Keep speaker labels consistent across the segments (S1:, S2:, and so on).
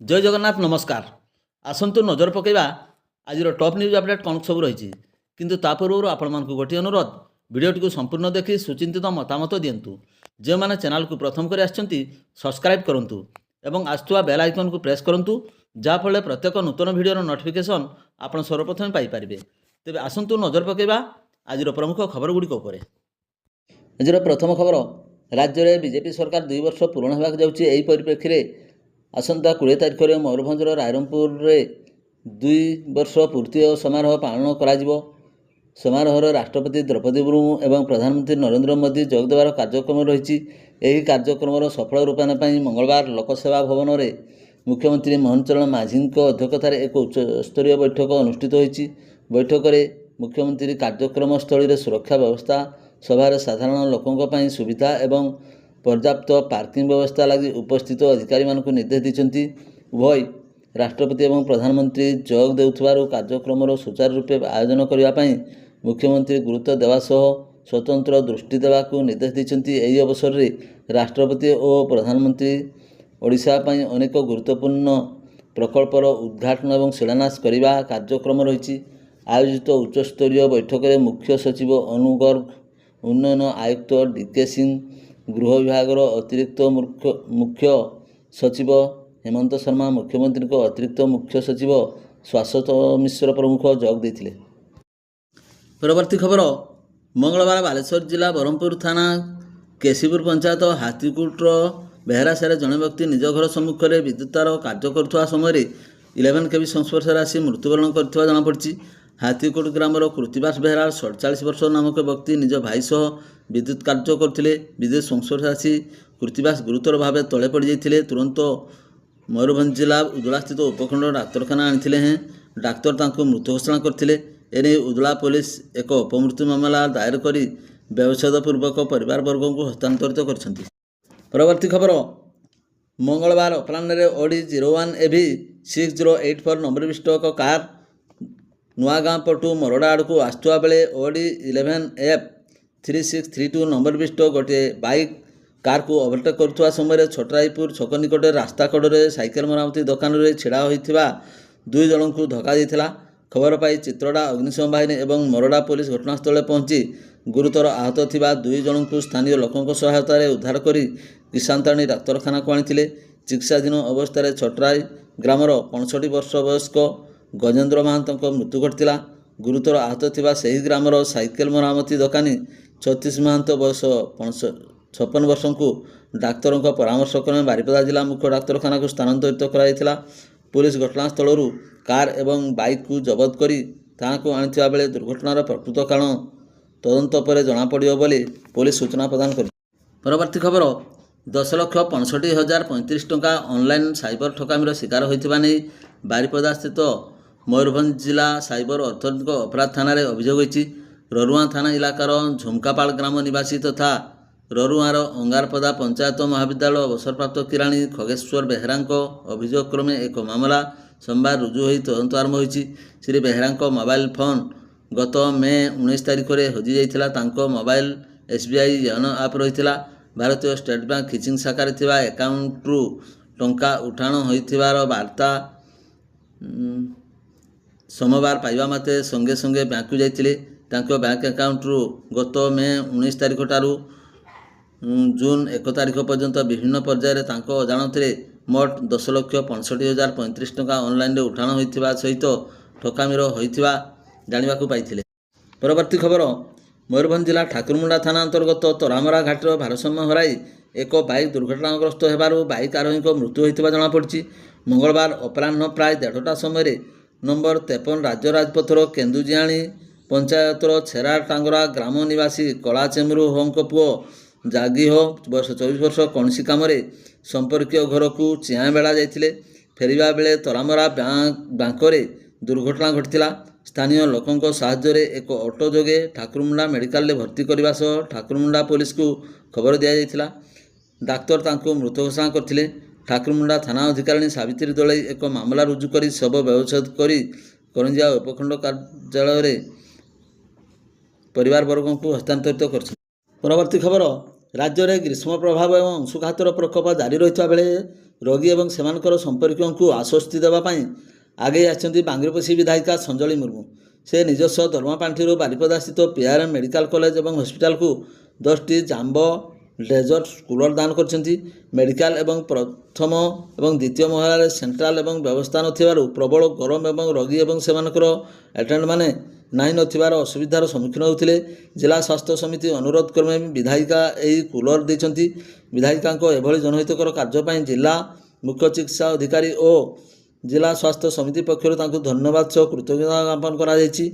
S1: जय जगन्नाथ नमस्कार। आसतु नजर पकड़ा आज टॉप न्यूज अपडेट कौन सब रही किंतु ता पूर्व आपण मानक गोटे अनुरोध भिडटी संपूर्ण देखि सुचिंतित मतामत दिंतु। जो मैंने चैनल को प्रथम कर सब्सक्राइब करूँ और आसुवा बेल आइकन को प्रेस करूँ जहाँफल प्रत्येक नूतन भिडर नोटिफिकेशन आप सर्वप्रथम पाइपर। तेज आसतु नजर पकड़ा आज प्रमुख खबर गुड़िक। आज प्रथम खबर राज्य में बीजेपी सरकार 2 वर्ष पूरण होगा जाऊँगी। यही परिप्रेक्षी में आसंता 20 तारिख में मयूरभंजर रायरंगपुर में 2 वर्ष पूर्ति समारोह पालन करा समारोह राष्ट्रपति द्रौपदी मुर्मू एवं प्रधानमंत्री नरेंद्र मोदी जोगदेवार कार्यक्रम रही। यह कार्यक्रम सफल रूपायन पर मंगलवार लोकसेवा भवन में मुख्यमंत्री मोहन चरण माझी अध्यक्षतार एक उच्चस्तरीय बैठक अनुष्ठित होती। बैठक में मुख्यमंत्री कार्यक्रम स्थली में सुरक्षा व्यवस्था सभार साधारण लोकों पर सुविधा एवं पर्याप्त पार्किंग व्यवस्था लगी उपस्थित अधिकारी मानक निर्देश देते। उभय राष्ट्रपति एवं प्रधानमंत्री जोग देउथिबारु कार्यक्रम सुचारू रूपे आयोजन करने मुख्यमंत्री गुरुत्व देवा सह स्वतंत्र दृष्टि देवाक निर्देश देते। यही अवसर में राष्ट्रपति और प्रधानमंत्री ओडिशा पई अनेक गुरुत्वपूर्ण प्रकल्पर उद्घाटन और शिलान्यास करने कार्यक्रम रही। आयोजित उच्चस्तरीय बैठक में मुख्य सचिव अनुगर्ग उन्नयन आयुक्त डीके सिंह गृह विभाग अतिरिक्त मुख्य सचिव हेमंत शर्मा मुख्यमंत्री को अतिरिक्त मुख्य सचिव शाश्वत मिश्र प्रमुख जोग देते। परवर्ती खबर मंगलवार बालेश्वर जिला ब्रह्मपुर थाना केसीपुर पंचायत हाथीकुटर बेहरासार जड़े व्यक्ति निज घर सम्मुख में विद्युत तार कार्य करुवा समय 11 केवी संस्पर्श आसी मृत्युवरण कर जमापड़ी। हाथीकुट ग्रामर कृतिबास बेहरा 47 वर्ष नामक व्यक्ति निज भाई सह विद्युत कार्य करते। विद्युत संस्पर्श आसी कृतिबास गुरुतर भाव तले पड़ जाते। तुरंत मयूरभंज जिला उदला स्थित उपखंड डाक्तरखाना आनी हैं डाक्तर तांको मृत घोषणा करते। एने उदला पुलिस एक अपमृत्यु मामला दायर कर व्यवच्छेदपूर्वक परिवार वर्ग को हस्तांतरित कर। परवर्ती खबर मंगलवार अपराह्न ओडी 01 AV 6084 नंबर विशिष्ट एक कार नुआगाँ पटु मरड़ा आड़ को आसुवा बेले ओडी 11F 3632 नंबर विशिष्ट गोटे बाइक कार को ओभरटेक करुवा समय छटराईपुर छक निकट रास्ता कड़े साइकेल मरामती दुकान में छिड़ा होता 2 जन को धक्का देता। खबर पाई चित्रोड़ा अग्निशम बाहिनी और मरड़ा पुलिस घटनास्थल पहुंची गुरुतर आहत थिबा 2 जन को स्थानीय लोकों सहायतार उद्धार कर किसानताणी डाक्तरखाना को आनी। चिकित्साधीन अवस्था छटराई ग्रामर 65 वर्ष वयस्क गजेन्द्र महांत मृत्यु घटला। गुरुतर आहत थिबा सही ग्रामर साइकेल मरामती दुकानी 36 महांत बयस 56 वर्ष को डाक्तर परामर्श क्रमे बारिपदा जिला मुख्य डाक्तरखाना को स्थानांतरित कराइथिला। पुलिस घटनास्थल कार एवं बाइक को जबत करी ताको आनिथिबा बेले दुर्घटनार प्रकृत कारण तदंत पर जना पड़िबो बोली पुलिस सूचना प्रदान कर। परवर्ती खबर 10,65,035 टंका ऑनलाइन साइबर ठकामीर शिकार होइथिबा नै बारिपदा स्थित मयूरभंज जिला साइबर अर्थनैतिक अपराध थाना अभियोग होइछि। ररुआ थाना इलाकार झुमकापाल ग्राम निवासी तथा ररुआर अंगारपदा पंचायत महाविद्यालय अवसरप्राप्त किराणी खगेश्वर बेहरा अभियोग क्रमे एक मामला सोमवार रुजु होई तदंत आरंभ होइछि। श्री बेहरा मोबाइल फोन गत मे 19 तारिख में हजि जाइथिला। तांको मोबाइल SBI योनो आप रहिथिला। भारतीय स्टेट बैंक खिचिंग शाखा थिबा एकाउंटरू टंका उठाण होइथिबार वार्ता सोमवार पाइबा माते संगे संगे बैंक को जाइथिले। तांको बैंक अकाउंटरू गत मे 19 तारिख ठारू जून 1 तारिख पर्यंत विभिन्न पर्यायर तांको अजाणतरे मोट 10,65,035 टंका ऑनलाइन उठाण होइथिबा सहित ठकामीर होइथिबा जानिबाकू पाइथिले। परवर्ती खबर मयूरभंज जिला ठाकुरमुंडा थाना अंतर्गत तरामरा घाटर भारसाम्य हराई एक बाइक दुर्घटनाग्रस्त होबारु बाइक आरोही मृत्यु होइथिबा जनापड़ी। मंगलवार अपराह्न प्राय 1:30 समय नंबर 53 राज्य राजपथर केन्दुजियाणी पंचायतर छेरा टांगरा ग्राम निवासी कला चेम्रू होंक पुओ जागी हो बयस 24 वर्ष कौनसी काम संपर्कीय घर को चिया बेला जाइथिले। फेरिबा बेले तरामरा बांकरे दुर्घटना घटिला। स्थानीय लोकों साहाय्य एक ऑटो जोगे ठाकुरमुंडा मेडिकल में भर्ती करने सह ठाकुरमुंडा पुलिस को खबर दि जाइथिला। डाक्तर तांको मृत घोषणा करथिले। ठाकुरमुंडा थाना अधिकारिणी सावित्री दलई एक मामला रुजु करी शव व्यवच्छेद करी करंजिया उपखंड कार्यालय परिवार वर्ग को हस्तांतरित कर। परवर्ती खबर राज्य में ग्रीष्म प्रभाव और अंशुघातर प्रकोप जारी रही बेले ରୋଗୀ ଏବଂ ସେମାନଙ୍କର ସମ୍ପର୍କୀୟଙ୍କୁ ଆଶ୍ୱସ୍ତି ଦେବା ପାଇଁ ଆଗେଇ ଆସିଛନ୍ତି ବାଙ୍ଗିରିପୋଷି ବିଧାୟିକା ସଞ୍ଜଳି ମୁର୍ମୁ। ସେ ନିଜସ୍ୱ ଦରମା ପାଣ୍ଠିରୁ ବାରିପଦାସ୍ଥିତ ପିଆର୍ଏମ୍ ମେଡ଼ିକାଲ କଲେଜ ଏବଂ ହସ୍ପିଟାଲକୁ 10ଟି ଜାମ୍ବୋ ଡେଜର୍ଟ କୁଲର ଦାନ କରିଛନ୍ତି। ମେଡ଼ିକାଲ ଏବଂ ପ୍ରଥମ ଏବଂ ଦ୍ୱିତୀୟ ମହଲାରେ ସେଣ୍ଟ୍ରାଲ ଏବଂ ବ୍ୟବସ୍ଥା ନଥିବାରୁ ପ୍ରବଳ ଗରମ ଏବଂ ରୋଗୀ ଏବଂ ସେମାନଙ୍କର ଆଟେଣ୍ଡାଣ୍ଟମାନେ ନାହିଁ ନଥିବାର ଅସୁବିଧାର ସମ୍ମୁଖୀନ ହେଉଥିଲେ। ଜିଲ୍ଲା ସ୍ୱାସ୍ଥ୍ୟ ସମିତି ଅନୁରୋଧ କ୍ରମେ ବିଧାୟିକା ଏହି କୁଲର ଦେଇଛନ୍ତି। ବିଧାୟିକାଙ୍କ ଏଭଳି ଜନହିତକର କାର୍ଯ୍ୟ ପାଇଁ ଜିଲ୍ଲା ମୁଖ୍ୟ ଚିକିତ୍ସା ଅଧିକାରୀ ଓ ଜିଲ୍ଲା ସ୍ୱାସ୍ଥ୍ୟ ସମିତି ପକ୍ଷରୁ ତାଙ୍କୁ ଧନ୍ୟବାଦ ସହ କୃତଜ୍ଞତା ଜ୍ଞାପନ କରାଯାଇଛି।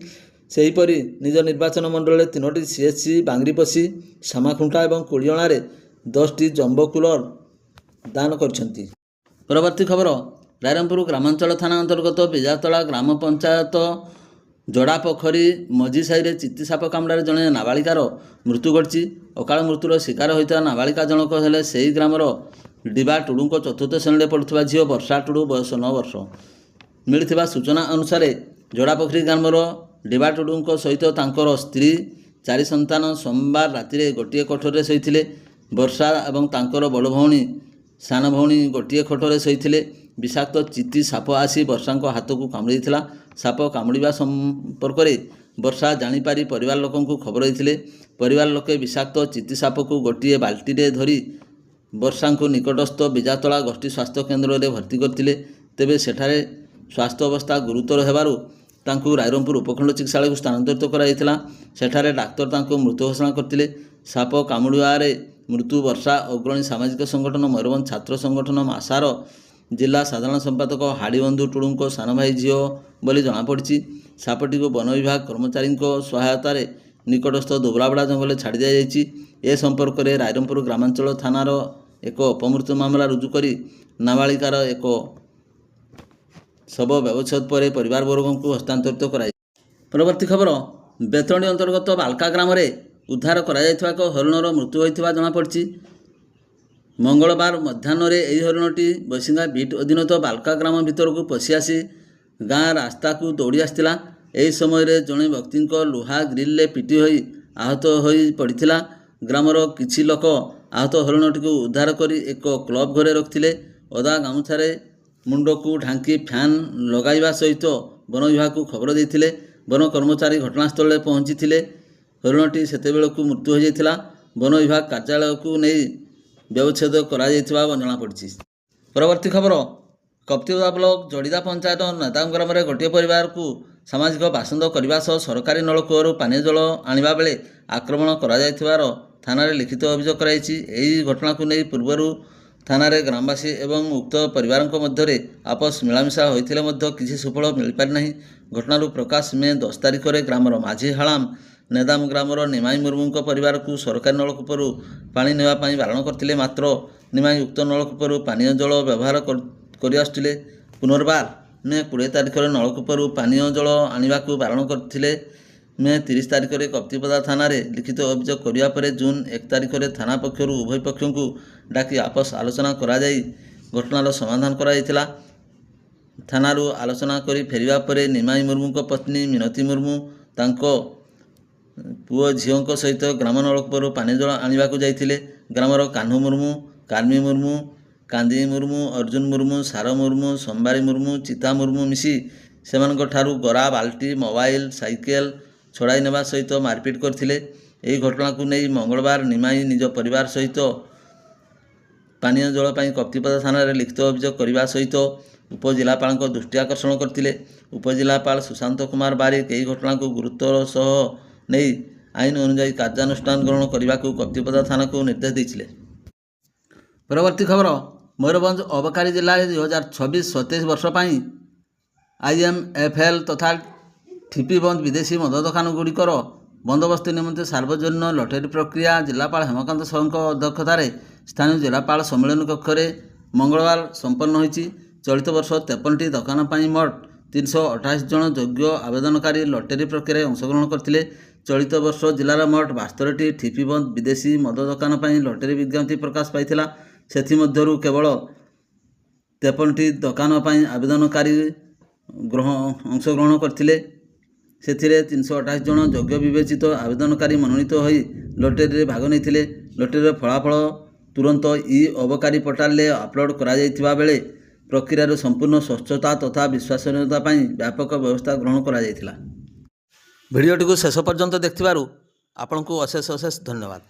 S1: ସେହିପରି ନିଜ ନିର୍ବାଚନ ମଣ୍ଡଳୀରେ 3ଟି CHC ବାଙ୍ଗିରିପୋଷି, ସାମାଖୁଣ୍ଟା ଏବଂ କୁଳିଅଣାରେ 10ଟି ଜମ୍ବୋ କୁଲର ଦାନ କରିଛନ୍ତି। ପରବର୍ତ୍ତୀ ଖବର, ରାଇରଙ୍ଗପୁର ଗ୍ରାମାଞ୍ଚଳ ଥାନା ଅନ୍ତର୍ଗତ ବିଜାତଳା ଗ୍ରାମ ପଞ୍ଚାୟତ ଯୋଡ଼ା ପୋଖରୀ ମଝି ସାହିରେ ଚିତି ସାପ କାମୁଡ଼ାରେ ଜଣେ ନାବାଳିକାର ମୃତ୍ୟୁ ଘଟିଛି। ଅକାଳ ମୃତ୍ୟୁର ଶିକାର ହୋଇଥିବା ନାବାଳିକା ଜଣକ ହେଲେ ସେହି ଗ୍ରାମର ଡିବା ଟୁଡୁଙ୍କ 4ଥ ଶ୍ରେଣୀରେ ପଢ଼ୁଥିବା ଝିଅ ବର୍ଷା ଟୁଡୁ, ବୟସ 9 ବର୍ଷ। ମିଳିଥିବା ସୂଚନା ଅନୁସାରେ ଯୋଡ଼ାପୋଖରୀ ଗ୍ରାମର ଡିବା ଟୁଡୁଙ୍କ ସହିତ ତାଙ୍କର ସ୍ତ୍ରୀ 4 ସନ୍ତାନ ସୋମବାର ରାତିରେ ଗୋଟିଏ କୋଠରୀରେ ଶୋଇଥିଲେ। ବର୍ଷା ଏବଂ ତାଙ୍କର ବଡ଼ ଭଉଣୀ ସାନ ଭଉଣୀ ଗୋଟିଏ କୋଠରୀରେ ଶୋଇଥିଲେ। ବିଷାକ୍ତ ଚିତି ସାପ ଆସି ବର୍ଷାଙ୍କ ହାତକୁ କାମୁଡ଼ି ଦେଇଥିଲା। ସାପ କାମୁଡ଼ିବା ସମ୍ପର୍କରେ ବର୍ଷା ଜାଣିପାରି ପରିବାର ଲୋକଙ୍କୁ ଖବର ଦେଇଥିଲେ। ପରିବାର ଲୋକେ ବିଷାକ୍ତ ଚିତି ସାପକୁ ଗୋଟିଏ ବାଲ୍ଟିରେ ଧରି ବର୍ଷାଙ୍କୁ ନିକଟସ୍ଥ ବିଜାତଳା ଗୋଷ୍ଠୀ ସ୍ୱାସ୍ଥ୍ୟ କେନ୍ଦ୍ରରେ ଭର୍ତ୍ତି କରିଥିଲେ। ତେବେ ସେଠାରେ ସ୍ୱାସ୍ଥ୍ୟ ଅବସ୍ଥା ଗୁରୁତର ହେବାରୁ ତାଙ୍କୁ ରାଇରଙ୍ଗପୁର ଉପଖଣ୍ଡ ଚିକିତ୍ସାଳୟକୁ ସ୍ଥାନାନ୍ତରିତ କରାଯାଇଥିଲା। ସେଠାରେ ଡାକ୍ତର ତାଙ୍କୁ ମୃତ ଘୋଷଣା କରିଥିଲେ। ସାପ କାମୁଡ଼ିବାରେ ମୃତ୍ୟୁ ବର୍ଷା ଅଗ୍ରଣୀ ସାମାଜିକ ସଂଗଠନ ମୟୂରଭଞ୍ଜ ଛାତ୍ର ସଂଗଠନ ମାସାର ଜିଲ୍ଲା ସାଧାରଣ ସମ୍ପାଦକ ହାଡ଼ିବନ୍ଧୁ ଟୁଡୁଙ୍କ ସାନ ଭାଇ ଝିଅ ବୋଲି ଜଣାପଡ଼ିଛି। ସାପଟିକୁ ବନ ବିଭାଗ କର୍ମଚାରୀଙ୍କ ସହାୟତାରେ ନିକଟସ୍ଥ ଦୁବଲାବଡ଼ା ଜଙ୍ଗଲରେ ଛାଡ଼ି ଦିଆଯାଇଛି। ଏ ସମ୍ପର୍କରେ ରାଇରଙ୍ଗପୁର ଗ୍ରାମାଞ୍ଚଳ ଥାନାର ଏକ ଅପମୃତ୍ୟୁ ମାମଲା ରୁଜୁ କରି ନାବାଳିକାର ଏକ ଶବ ବ୍ୟବଚ୍ଛେଦ ପରେ ପରିବାରବର୍ଗଙ୍କୁ ହସ୍ତାନ୍ତରିତ କରାଯାଇଛି। ପରବର୍ତ୍ତୀ ଖବର, ବେତଣୀ ଅନ୍ତର୍ଗତ ବାଲକା ଗ୍ରାମରେ ଉଦ୍ଧାର କରାଯାଇଥିବା ଏକ ହରିଣର ମୃତ୍ୟୁ ହୋଇଥିବା ଜଣାପଡ଼ିଛି। ମଙ୍ଗଳବାର ମଧ୍ୟାହ୍ନରେ ଏହି ହରିଣଟି ବୈଶିଙ୍ଗା ବିଟ୍ ଅଧୀନସ୍ଥ ବାଲକା ଗ୍ରାମ ଭିତରକୁ ପଶିଆସି ଗାଁ ରାସ୍ତାକୁ ଦୌଡ଼ି ଆସିଥିଲା। ଏହି ସମୟରେ ଜଣେ ବ୍ୟକ୍ତିଙ୍କ ଲୁହା ଗ୍ରିଲରେ ପିଟି ହୋଇ ଆହତ ହୋଇ ପଡ଼ିଥିଲା। ଗ୍ରାମର କିଛି ଲୋକ ଆହତ ହରିଣଟିକୁ ଉଦ୍ଧାର କରି ଏକ କ୍ଲବ ଘରେ ରଖିଥିଲେ। ଓଦା ଗାମୁଛାରେ ମୁଣ୍ଡକୁ ଢାଙ୍କି ଫ୍ୟାନ୍ ଲଗାଇବା ସହିତ ବନ ବିଭାଗକୁ ଖବର ଦେଇଥିଲେ। ବନ କର୍ମଚାରୀ ଘଟଣାସ୍ଥଳରେ ପହଞ୍ଚିଥିଲେ। ହରିଣଟି ସେତେବେଳକୁ ମୃତ୍ୟୁ ହୋଇଯାଇଥିଲା। ବନ ବିଭାଗ କାର୍ଯ୍ୟାଳୟକୁ ନେଇ ବ୍ୟବଚ୍ଛେଦ କରାଯାଇଥିବା ଜଣାପଡ଼ିଛି। ପରବର୍ତ୍ତୀ ଖବର, କପ୍ତିପଦା ବ୍ଲକ ଜଡ଼ିଦା ପଞ୍ଚାୟତ ନେତାମ ଗ୍ରାମରେ ଗୋଟିଏ ପରିବାରକୁ ସାମାଜିକ ବାସନ୍ଦ କରିବା ସହ ସରକାରୀ ନଳକୂଅରୁ ପାନୀୟ ଜଳ ଆଣିବା ବେଳେ ଆକ୍ରମଣ କରାଯାଇଥିବାର ଥାନାରେ ଲିଖିତ ଅଭିଯୋଗ କରାଯାଇଛି। ଏହି ଘଟଣାକୁ ନେଇ ପୂର୍ବରୁ ଥାନାରେ ଗ୍ରାମବାସୀ ଏବଂ ଉକ୍ତ ପରିବାରଙ୍କ ମଧ୍ୟରେ ଆପୋଷ ମିଳାମିଶା ହୋଇଥିଲେ ମଧ୍ୟ କିଛି ସୁଫଳ ମିଳିପାରିନାହିଁ। ଘଟଣାରୁ ପ୍ରକାଶ ମେ 10 ତାରିଖରେ ଗ୍ରାମର ମାଝି ହାଳାମ ନେଦାମ ଗ୍ରାମର ନିମାଇ ମୁର୍ମୁଙ୍କ ପରିବାରକୁ ସରକାରୀ ନଳକୂପରୁ ପାଣି ନେବା ପାଇଁ ବାରଣ କରିଥିଲେ। ମାତ୍ର ନିମାଇ ଉକ୍ତ ନଳକୂପରୁ ପାନୀୟ ଜଳ ବ୍ୟବହାର କରିଆସୁଥିଲେ। ପୁନର୍ବାର ମେ 20 ତାରିଖରେ ନଳକୂପରୁ ପାନୀୟ ଜଳ ଆଣିବାକୁ ବାରଣ କରିଥିଲେ। ମେ 30 ତାରିଖରେ କପ୍ତିପଦା ଥାନାରେ ଲିଖିତ ଅଭିଯୋଗ କରିବା ପରେ ଜୁନ୍ 1 ତାରିଖରେ ଥାନା ପକ୍ଷରୁ ଉଭୟ ପକ୍ଷଙ୍କୁ ଡାକି ଆପୋଷ ଆଲୋଚନା କରାଯାଇ ଘଟଣାର ସମାଧାନ କରାଯାଇଥିଲା। ଥାନାରୁ ଆଲୋଚନା କରି ଫେରିବା ପରେ ନିମାଇ ମୁର୍ମୁଙ୍କ ପତ୍ନୀ ମିନତୀ ମୁର୍ମୁ ତାଙ୍କ ପୁଅ ଝିଅଙ୍କ ସହିତ ଗ୍ରାମ ନଳକୂପରୁ ପାନୀୟ ଜଳ ଆଣିବାକୁ ଯାଇଥିଲେ। ଗ୍ରାମର କାହ୍ନୁ ମୁର୍ମୁ, କାର୍ମି ମୁର୍ମୁ, କାନ୍ଦି ମୁର୍ମୁ, ଅର୍ଜୁନ ମୁର୍ମୁ, ସାର ମୁର୍ମୁ, ସମ୍ବାରୀ ମୁର୍ମୁ, ଚିତା ମୁର୍ମୁ ମିଶି ସେମାନଙ୍କ ଠାରୁ ଗରା, ବାଲ୍ଟି, ମୋବାଇଲ, ସାଇକେଲ ଛଡ଼ାଇ ନେବା ସହିତ ମାରପିଟ କରିଥିଲେ। ଏହି ଘଟଣାକୁ ନେଇ ମଙ୍ଗଳବାର ନିମାଇ ନିଜ ପରିବାର ସହିତ ପାନୀୟ ଜଳ ପାଇଁ କପ୍ତିପଦା ଥାନାରେ ଲିଖିତ ଅଭିଯୋଗ କରିବା ସହିତ ଉପଜିଲ୍ଲାପାଳଙ୍କ ଦୃଷ୍ଟି ଆକର୍ଷଣ କରିଥିଲେ। ଉପଜିଲ୍ଲାପାଳ ସୁଶାନ୍ତ କୁମାର ବାରିକ ଏହି ଘଟଣାକୁ ଗୁରୁତ୍ୱର ସହ ନେଇ ଆଇନ ଅନୁଯାୟୀ କାର୍ଯ୍ୟାନୁଷ୍ଠାନ ଗ୍ରହଣ କରିବାକୁ କପ୍ତିପଦା ଥାନାକୁ ନିର୍ଦ୍ଦେଶ ଦେଇଥିଲେ। ପରବର୍ତ୍ତୀ ଖବର, ମୟୂରଭଞ୍ଜ ଅବକାରୀ ଜିଲ୍ଲାରେ 2026-27 ବର୍ଷ ପାଇଁ IMFL ତଥା ଠିପି ବନ୍ଦ ବିଦେଶୀ ମଦ ଦୋକାନଗୁଡ଼ିକର ବନ୍ଦୋବସ୍ତ ନିମନ୍ତେ ସାର୍ବଜନୀନ ଲଟେରୀ ପ୍ରକ୍ରିୟା ଜିଲ୍ଲାପାଳ ହେମକାନ୍ତ ସାହୁଙ୍କ ଅଧ୍ୟକ୍ଷତାରେ ସ୍ଥାନୀୟ ଜିଲ୍ଲାପାଳ ସମ୍ମିଳନୀ କକ୍ଷରେ ମଙ୍ଗଳବାର ସମ୍ପନ୍ନ ହୋଇଛି। ଚଳିତ ବର୍ଷ 53ଟି ଦୋକାନ ପାଇଁ ମୋଟ 328 ଜଣ ଯୋଗ୍ୟ ଆବେଦନକାରୀ ଲଟେରୀ ପ୍ରକ୍ରିୟାରେ ଅଂଶଗ୍ରହଣ କରିଥିଲେ। ଚଳିତ ବର୍ଷ ଜିଲ୍ଲାର ମୋଟ 72ଟି ଠିପି ବନ୍ଦ ବିଦେଶୀ ମଦ ଦୋକାନ ପାଇଁ ଲଟେରୀ ବିଜ୍ଞପ୍ତି ପ୍ରକାଶ ପାଇଥିଲା। ସେଥିମଧ୍ୟରୁ କେବଳ 53ଟି ଦୋକାନ ପାଇଁ ଆବେଦନକାରୀ ଅଂଶଗ୍ରହଣ କରିଥିଲେ। ସେଥିରେ 328 ଜଣ ଯୋଗ୍ୟ ବିବେଚିତ ଆବେଦନକାରୀ ମନୋନୀତ ହୋଇ ଲଟେରୀରେ ଭାଗ ନେଇଥିଲେ। ଲଟେରୀର ଫଳାଫଳ ତୁରନ୍ତ ଇ ଅବକାରୀ ପୋର୍ଟାଲରେ ଅପଲୋଡ଼ କରାଯାଇଥିବା ବେଳେ ପ୍ରକ୍ରିୟାର ସମ୍ପୂର୍ଣ୍ଣ ସ୍ୱଚ୍ଛତା ତଥା ବିଶ୍ୱସନୀୟତା ପାଇଁ ବ୍ୟାପକ ବ୍ୟବସ୍ଥା ଗ୍ରହଣ କରାଯାଇଥିଲା। ଭିଡ଼ିଓଟିକୁ ଶେଷ ପର୍ଯ୍ୟନ୍ତ ଦେଖିଥିବାରୁ ଆପଣଙ୍କୁ ଅଶେଷ ଅଶେଷ ଧନ୍ୟବାଦ।